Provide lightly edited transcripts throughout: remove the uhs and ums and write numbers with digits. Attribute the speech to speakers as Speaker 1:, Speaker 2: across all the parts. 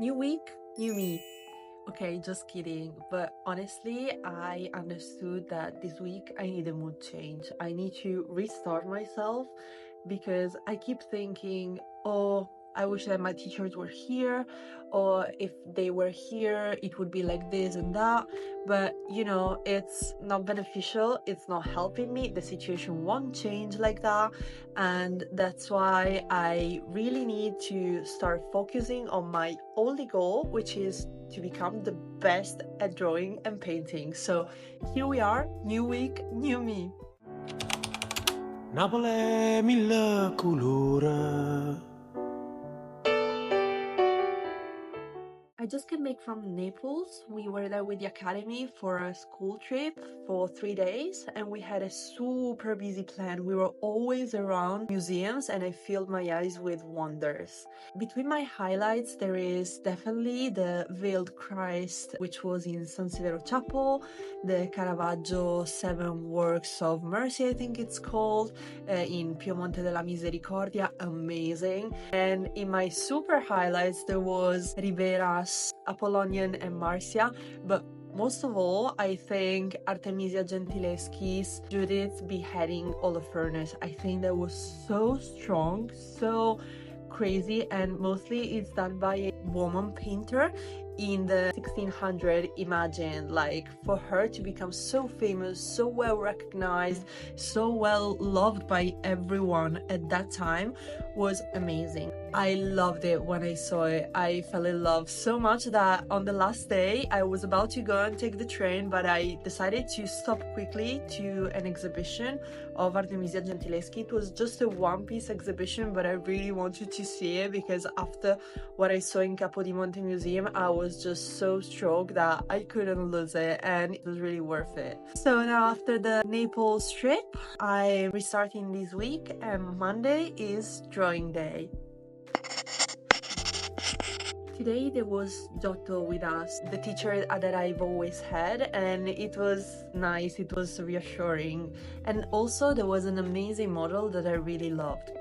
Speaker 1: New week, new me. Okay, just kidding. But honestly, I understood that this week I need a mood change. I need to restart myself because I keep thinking, oh, I wish that my teachers were here, or if they were here, it would be like this and that. But it's not beneficial, it's not helping me, the situation won't change like that. And that's why I really need to start focusing on my only goal, which is to become the best at drawing and painting. So here we are, new week, new me.
Speaker 2: Naples è mille colore.
Speaker 1: I just came back from Naples. We were there with the academy for a school trip for 3 days, and we had a super busy plan. We were always around museums, and I filled my eyes with wonders. Between my highlights, there is definitely the Veiled Christ, which was in San Severo Chapel, the Caravaggio Seven Works of Mercy, I think it's called, in Piemonte della Misericordia, amazing. And in my super highlights, there was Ribera's Apollonian and Marcia, but most of all, I think Artemisia Gentileschi's Judith beheading Holofernes. I think that was so strong, so crazy, and mostly it's done by a woman painter in the 1600. Imagine, like, for her to become so famous, so well recognized, so well loved by everyone at that time was amazing. I loved it when I saw it. I fell in love so much that on the last day I was about to go and take the train, but I decided to stop quickly to an exhibition of Artemisia Gentileschi. It was just a one-piece exhibition, but I really wanted to see it because after what I saw in Capodimonte Museum, I was just so struck that I couldn't lose it, and it was really worth it. So now after the Naples trip, I'm restarting this week, and Monday is drawing day. Today there was Giotto with us, the teacher that I've always had, and it was nice, it was reassuring. And also there was an amazing model that I really loved.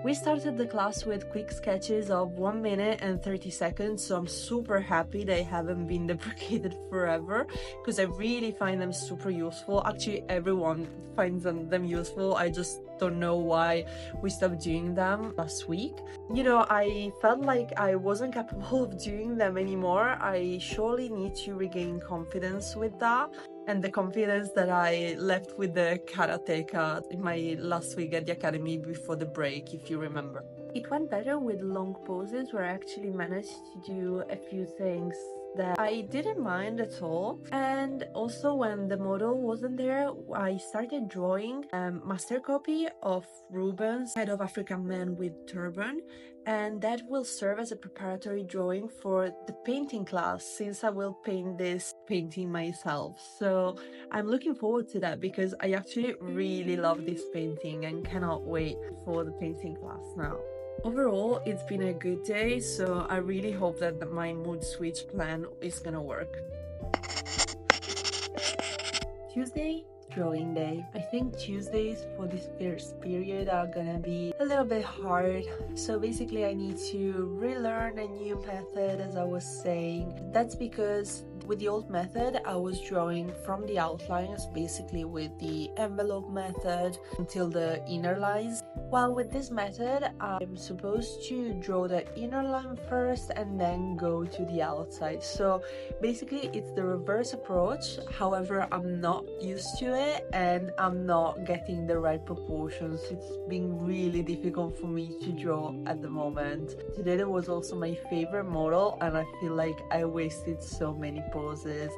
Speaker 1: We started the class with quick sketches of 1 minute and 30 seconds, so I'm super happy they haven't been deprecated forever because I really find them super useful. Actually, everyone finds them useful. I just don't know why we stopped doing them last week. I felt like I wasn't capable of doing them anymore. I surely need to regain confidence with that, and the confidence that I left with the karateka in my last week at the academy before the break, if you remember. It went better with long poses where I actually managed to do a few things that I didn't mind at all. And also when the model wasn't there, I started drawing a master copy of Rubens' Head of African Man with Turban, and that will serve as a preparatory drawing for the painting class since I will paint this painting myself. So I'm looking forward to that because I actually really love this painting and cannot wait for the painting class now. Overall, it's been a good day, so I really hope that my mood switch plan is gonna work. Tuesday, drawing day. I think Tuesdays for this first period are gonna be a little bit hard. So basically I need to relearn a new method, as I was saying. That's because with the old method, I was drawing from the outlines, basically with the envelope method until the inner lines. While with this method, I'm supposed to draw the inner line first and then go to the outside. So basically it's the reverse approach. However, I'm not used to it and I'm not getting the right proportions. It's been really difficult for me to draw at the moment. Today there was also my favorite model and I feel like I wasted so many poses.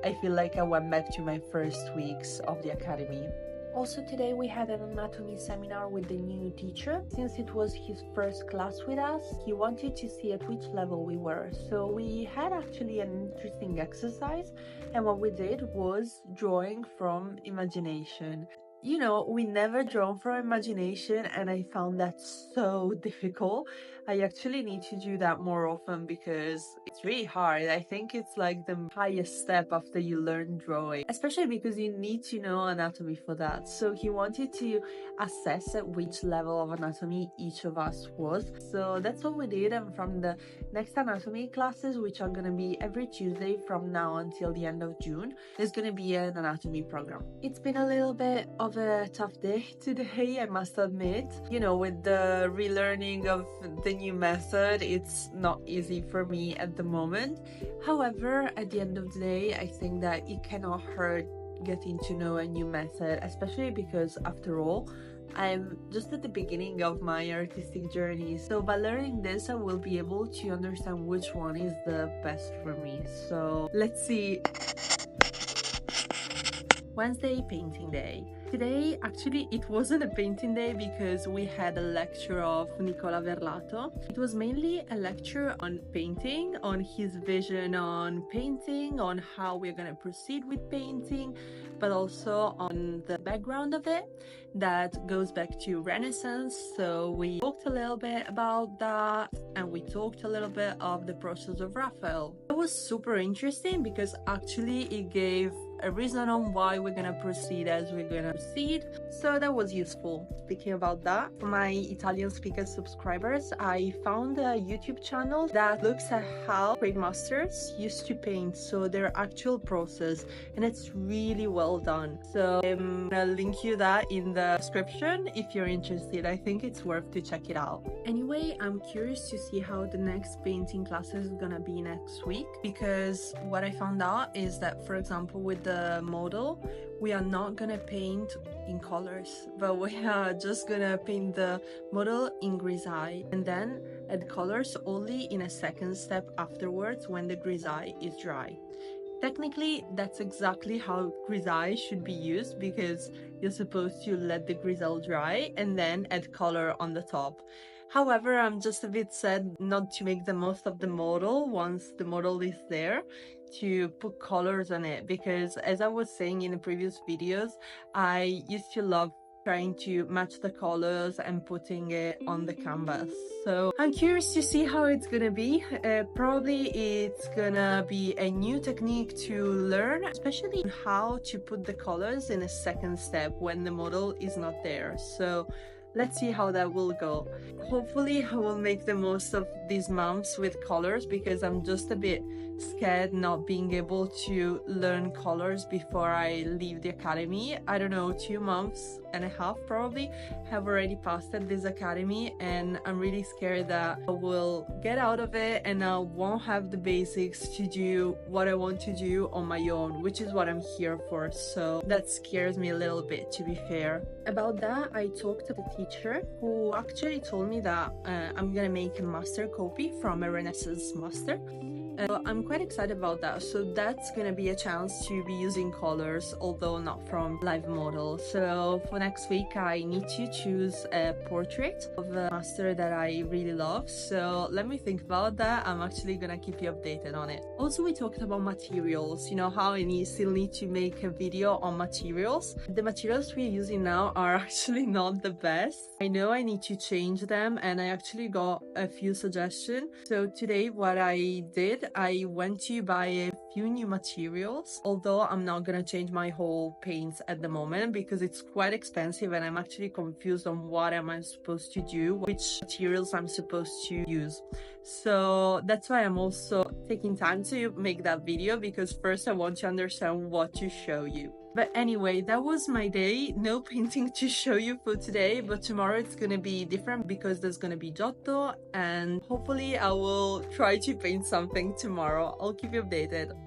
Speaker 1: I feel like I went back to my first weeks of the academy. Also today we had an anatomy seminar with the new teacher. Since it was his first class with us, he wanted to see at which level we were. So we had actually an interesting exercise, and what we did was drawing from imagination. you know, we never drawn from imagination, and I found that so difficult. I actually need to do that more often because it's really hard. I think it's like the highest step after you learn drawing, especially because you need to know anatomy for that. So he wanted to assess at which level of anatomy each of us was. So that's what we did, and from the next anatomy classes, which are gonna be every Tuesday from now until the end of June, there's gonna be an anatomy program. It's been a little bit of a tough day today, I must admit. You know, with the relearning of the new method, it's not easy for me at the moment. However, at the end of the day, I think that it cannot hurt getting to know a new method, especially because after all, I'm just at the beginning of my artistic journey. So by learning this, I will be able to understand which one is the best for me. So let's see. Wednesday, painting day. Today, actually, it wasn't a painting day because we had a lecture of Nicola Verlato. It was mainly a lecture on painting, on his vision on painting, on how we're gonna proceed with painting, but also on the background of it that goes back to Renaissance. So we talked a little bit about that, and we talked a little bit of the process of Raphael. It was super interesting because actually it gave a reason on why we're gonna proceed as we're gonna proceed. So that was useful. Speaking about that, for my Italian speaker subscribers, I found a YouTube channel that looks at how great masters used to paint, so their actual process, and it's really well done. So I'm gonna link you that in the description if you're interested. I think it's worth to check it out. Anyway, I'm curious to see how the next painting classes is gonna be next week, because what I found out is that, for example, with the model, we are not gonna paint in colors, but we are just gonna paint the model in grisaille and then add colors only in a second step afterwards when the grisaille is dry. Technically, that's exactly how grisaille should be used, because you're supposed to let the grisaille dry and then add color on the top. However, I'm just a bit sad not to make the most of the model once the model is there, to put colors on it, because as I was saying in the previous videos, I used to love trying to match the colors and putting it on the canvas. So I'm curious to see how it's gonna be. Probably it's gonna be a new technique to learn, especially how to put the colors in a second step when the model is not there. So let's see how that will go. Hopefully I will make the most of these months with colors, because I'm just a bit scared not being able to learn colors before I leave the academy. I don't know, 2 months and a half probably have already passed at this academy, and I'm really scared that I will get out of it and I won't have the basics to do what I want to do on my own, which is what I'm here for. So that scares me a little bit, to be fair. About that, I talked to the teacher, who actually told me that I'm gonna make a master copy from a Renaissance master. I'm quite excited about that. So that's gonna be a chance to be using colors, although not from live model. So for next week, I need to choose a portrait of a master that I really love. So let me think about that. I'm actually gonna keep you updated on it. Also, we talked about materials. You know how I still need to make a video on materials. The materials we're using now are actually not the best. I know I need to change them, and I actually got a few suggestions. So today what I did, I went to buy a few new materials, although I'm not gonna change my whole paints at the moment because it's quite expensive and I'm actually confused on what am I supposed to do, which materials I'm supposed to use. So that's why I'm also taking time to make that video, because first I want to understand what to show you. But anyway, that was my day. No painting to show you for today, but tomorrow it's gonna be different because there's gonna be Giotto, and hopefully I will try to paint something tomorrow. I'll keep you updated.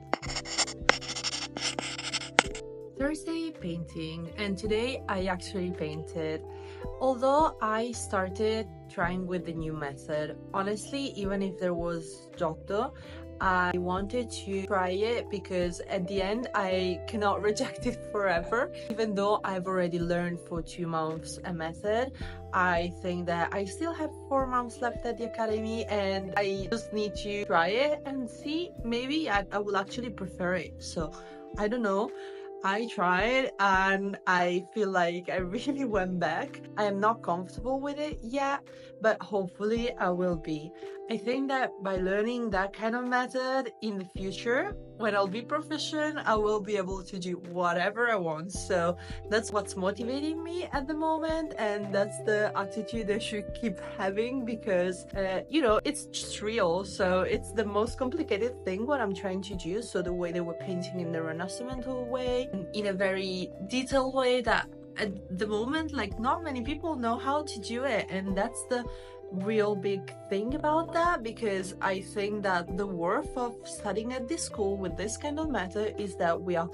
Speaker 1: Thursday, painting, and today I actually painted. Although I started trying with the new method, honestly, even if there was Giotto, I wanted to try it because at the end I cannot reject it forever. Even though I've already learned for 2 months a method, I think that I still have 4 months left at the academy, and I just need to try it and see, maybe I will actually prefer it. So I don't know. I tried and I feel like I really went back. I am not comfortable with it yet, but hopefully I will be. I think that by learning that kind of method in the future, when I'll be proficient, I will be able to do whatever I want. So that's what's motivating me at the moment, and that's the attitude I should keep having because, it's just real. So it's the most complicated thing what I'm trying to do. So the way they were painting in the Renaissancemental way, in a very detailed way that at the moment, like, not many people know how to do it, and that's the real big thing about that, because I think that the worth of studying at this school with this kind of method is that we are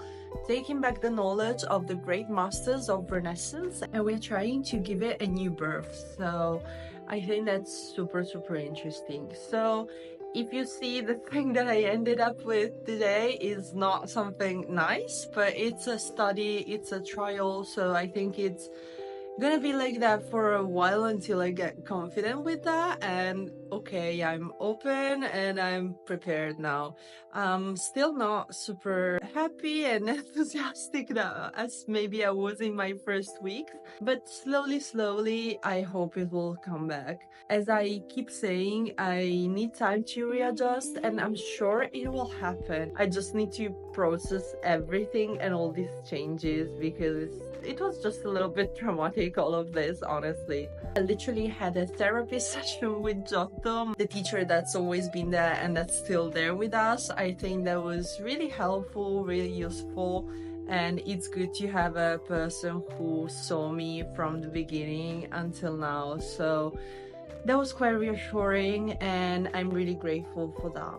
Speaker 1: taking back the knowledge of the great masters of Renaissance and we're trying to give it a new birth. So I think that's super, super interesting. So if you see, the thing that I ended up with today is not something nice, but it's a study, it's a trial, so I think it's gonna be like that for a while until I get confident with that. And okay, I'm open and I'm prepared now. I'm still not super happy and enthusiastic that, as maybe I was in my first week, but slowly, I hope it will come back. As I keep saying, I need time to readjust, and I'm sure it will happen. I just need to process everything and all these changes, because it was just a little bit traumatic, all of this, honestly. I literally had a therapy session with Giotto, the teacher that's always been there and that's still there with us. I think that was really helpful, really useful, and it's good to have a person who saw me from the beginning until now. So that was quite reassuring, and I'm really grateful for that.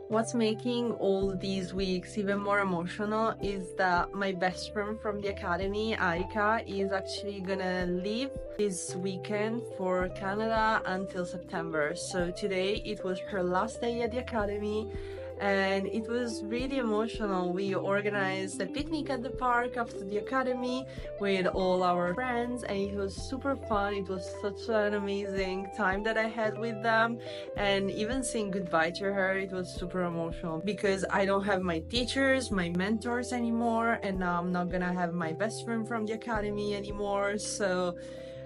Speaker 1: What's making all these weeks even more emotional is that my best friend from the academy, Aika, is actually gonna leave this weekend for Canada until September. So today it was her last day at the academy, and it was really emotional. We organized a picnic at the park after the academy with all our friends, and it was super fun. It was such an amazing time that I had with them, and even saying goodbye to her, it was super emotional because I don't have my teachers, my mentors anymore, and now I'm not gonna have my best friend from the academy anymore. So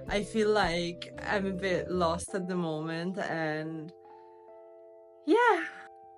Speaker 1: I feel like I'm a bit lost at the moment, and yeah.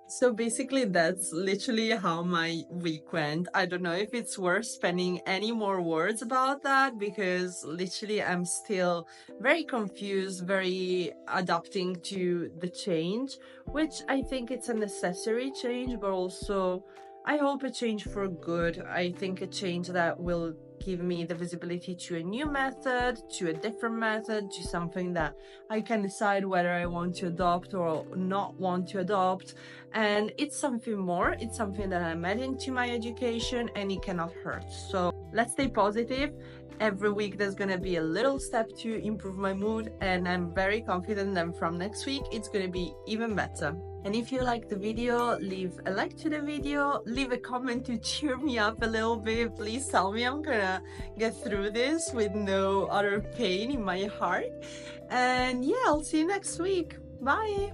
Speaker 1: So basically, that's literally how my week went. I don't know if it's worth spending any more words about that, because literally I'm still very confused, very adapting to the change, which I think it's a necessary change, but also I hope a change for good. I think a change that will give me the visibility to a new method, to a different method, to something that I can decide whether I want to adopt or not want to adopt. And it's something more, it's something that I'm adding to my education, and it cannot hurt. So let's stay positive. Every week there's gonna be a little step to improve my mood, and I'm very confident that from next week it's gonna be even better. And if you like the video, leave a like to the video, leave a comment to cheer me up a little bit. Please tell me I'm gonna get through this with no other pain in my heart. And yeah, I'll see you next week. Bye!